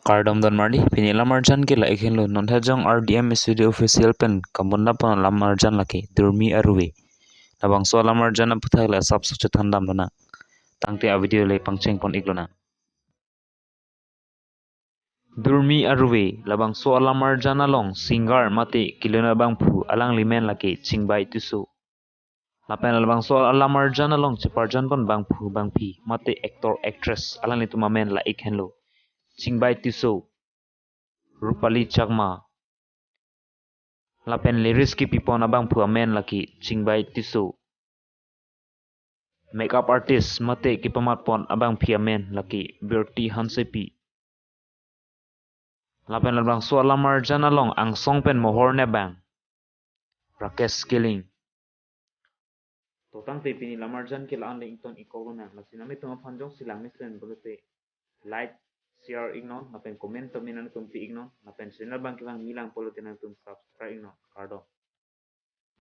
Cardom dan mardi pini lamarjan ke la ikhen lo non hajong RDM Studio official pen kambunda pon lamarjan laki Durmi Aruve labang so lamarjan na puthai la sab such thandam lona tangte a video le pangcheng pon iklona Durmi Aruve labang so lamarjan along singar mate kilona bang phu alang limen laki Chingbai Tisso lapen labang so lamarjan along cheparjan pon bang phu bang phi mate actor actress alang le tumamen la ikhen lo Chingbai Tisso Rupali chakma lapen lyrics ki pipon abang pu amen laki Chingbai Tisso makeup artist mate ki pamat pon abang phi amen laki Birti Hansepi lapen labang so lamar jana long ang song pen mohor ne bang Rakesh killing totang te pini lamar jan ke laan le ington ikogona lasinami tuma phanjong silang mislen bolete like share ignon lapen comment to minan tum pi ignon lapen channel bang kilang milang polote nan tum subscribe ignon kardo